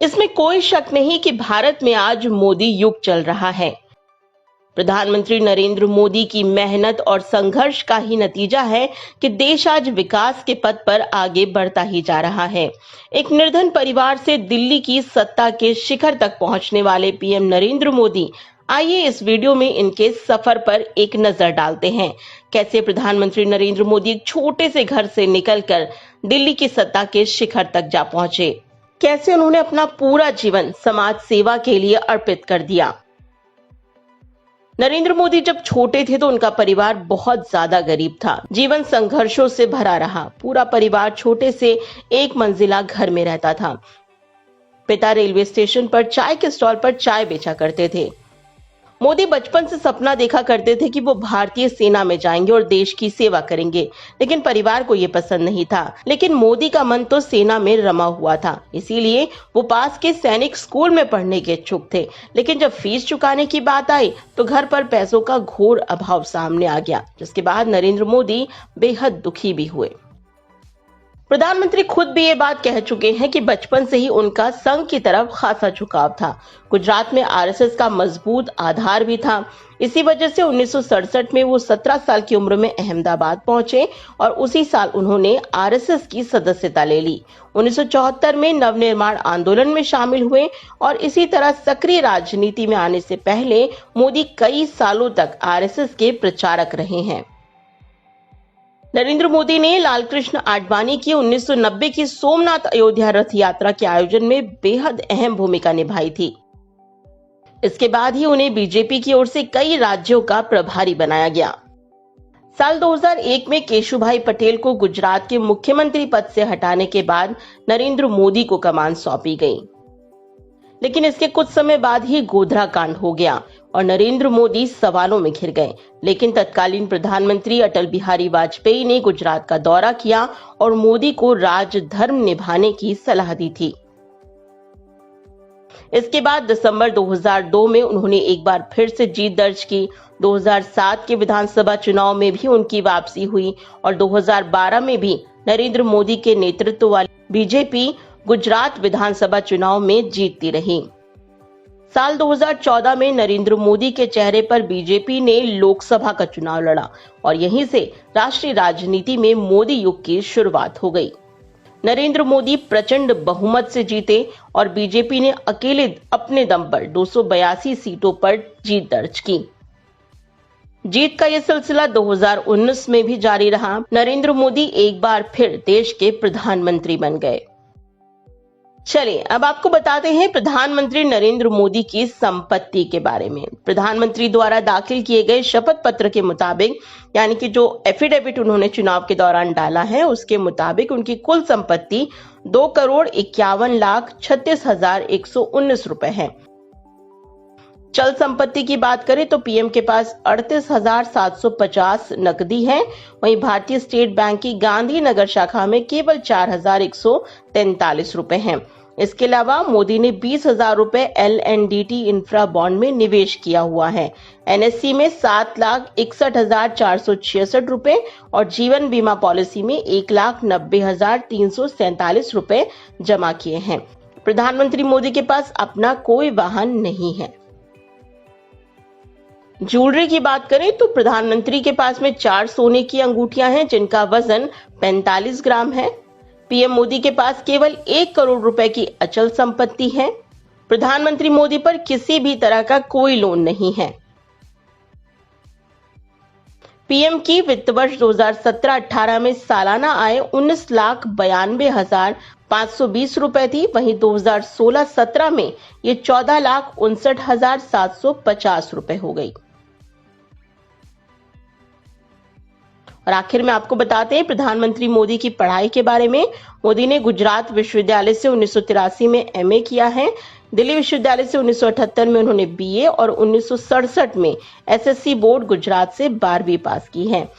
इसमें कोई शक नहीं कि भारत में आज मोदी युग चल रहा है। प्रधानमंत्री नरेंद्र मोदी की मेहनत और संघर्ष का ही नतीजा है कि देश आज विकास के पथ पर आगे बढ़ता ही जा रहा है। एक निर्धन परिवार से दिल्ली की सत्ता के शिखर तक पहुंचने वाले पीएम नरेंद्र मोदी, आइए इस वीडियो में इनके सफर पर एक नजर डालते हैं। कैसे प्रधानमंत्री नरेंद्र मोदी एक छोटे से घर से निकलकर दिल्ली की सत्ता के शिखर तक जा पहुंचे, कैसे उन्होंने अपना पूरा जीवन समाज सेवा के लिए अर्पित कर दिया। नरेंद्र मोदी जब छोटे थे तो उनका परिवार बहुत ज्यादा गरीब था। जीवन संघर्षों से भरा रहा। पूरा परिवार छोटे से एक मंजिला घर में रहता था। पिता रेलवे स्टेशन पर चाय के स्टॉल पर चाय बेचा करते थे। मोदी बचपन से सपना देखा करते थे कि वो भारतीय सेना में जाएंगे और देश की सेवा करेंगे, लेकिन परिवार को ये पसंद नहीं था। लेकिन मोदी का मन तो सेना में रमा हुआ था, इसीलिए वो पास के सैनिक स्कूल में पढ़ने के इच्छुक थे। लेकिन जब फीस चुकाने की बात आई तो घर पर पैसों का घोर अभाव सामने आ गया, जिसके बाद नरेंद्र मोदी बेहद दुखी भी हुए। प्रधानमंत्री खुद भी ये बात कह चुके हैं कि बचपन से ही उनका संघ की तरफ खासा झुकाव था। गुजरात में आरएसएस का मजबूत आधार भी था। इसी वजह से 1967 में वो 17 साल की उम्र में अहमदाबाद पहुंचे और उसी साल उन्होंने आरएसएस की सदस्यता ले ली। 1974 में नवनिर्माण आंदोलन में शामिल हुए और इसी तरह सक्रिय राजनीति में आने से पहले मोदी कई सालों तक आरएसएस के प्रचारक रहे हैं। नरेंद्र मोदी ने लालकृष्ण आडवाणी की 1990 की सोमनाथ अयोध्या रथ यात्रा के आयोजन में बेहद अहम भूमिका निभाई थी। इसके बाद ही उन्हें बीजेपी की ओर से कई राज्यों का प्रभारी बनाया गया। साल 2001 में केशुभाई पटेल को गुजरात के मुख्यमंत्री पद से हटाने के बाद नरेंद्र मोदी को कमान सौंपी गई। लेकिन इसके कुछ समय बाद ही गोधरा कांड हो गया और नरेंद्र मोदी सवालों में घिर गए। लेकिन तत्कालीन प्रधानमंत्री अटल बिहारी वाजपेयी ने गुजरात का दौरा किया और मोदी को राजधर्म निभाने की सलाह दी थी। इसके बाद दिसंबर 2002 में उन्होंने एक बार फिर से जीत दर्ज की। 2007 के विधानसभा चुनाव में भी उनकी वापसी हुई और 2012 में भी नरेंद्र मोदी के नेतृत्व वाली बीजेपी गुजरात विधानसभा चुनाव में जीतती रही। साल 2014 में नरेंद्र मोदी के चेहरे पर बीजेपी ने लोकसभा का चुनाव लड़ा और यहीं से राष्ट्रीय राजनीति में मोदी युग की शुरुआत हो गई। नरेंद्र मोदी प्रचंड बहुमत से जीते और बीजेपी ने अकेले अपने दम पर 282 सीटों पर जीत दर्ज की। जीत का यह सिलसिला 2019 में भी जारी रहा। नरेंद्र मोदी एक बार फिर देश के प्रधानमंत्री बन गए। चलिए अब आपको बताते हैं प्रधानमंत्री नरेंद्र मोदी की संपत्ति के बारे में। प्रधानमंत्री द्वारा दाखिल किए गए शपथ पत्र के मुताबिक, यानी कि जो एफिडेविट उन्होंने चुनाव के दौरान डाला है, उसके मुताबिक उनकी कुल संपत्ति 2,51,36,119 रुपए है। चल संपत्ति की बात करें तो पीएम के पास 38,750 नकदी है। वहीं भारतीय स्टेट बैंक की गांधीनगर शाखा में केवल 4,143 रुपए हैं। इसके अलावा मोदी ने 20,000 रुपए LNDT इंफ्रा बॉन्ड में निवेश किया हुआ है। NSE में 7,61,466 रुपए और जीवन बीमा पॉलिसी में 1,90,347 रुपए जमा किए हैं। प्रधानमंत्री मोदी के पास अपना कोई वाहन नहीं है। ज्वेलरी की बात करें तो प्रधानमंत्री के पास में 4 सोने की अंगूठियां हैं जिनका वजन 45 ग्राम है। पीएम मोदी के पास केवल 1 करोड़ रुपए की अचल संपत्ति है। प्रधानमंत्री मोदी पर किसी भी तरह का कोई लोन नहीं है। पीएम की वित्त वर्ष 2017-18 में सालाना आय 19,92,520 रुपए थी। वहीं 2016-17 में ये 14,59,750 रुपए हो गई। और आखिर में आपको बताते हैं प्रधानमंत्री मोदी की पढ़ाई के बारे में। मोदी ने गुजरात विश्वविद्यालय से 1983 में MA किया है। दिल्ली विश्वविद्यालय से 1978 में उन्होंने BA और 1967 में SSC बोर्ड गुजरात से 12वीं पास की है।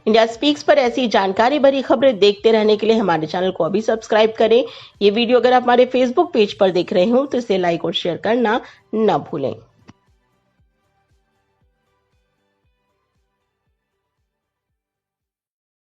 इंडिया स्पीक्स पर ऐसी जानकारी भरी खबरें देखते रहने के लिए हमारे चैनल को अभी सब्सक्राइब करें। ये वीडियो अगर आप हमारे फेसबुक पेज पर देख रहे हो तो इसे लाइक और शेयर करना न भूलें।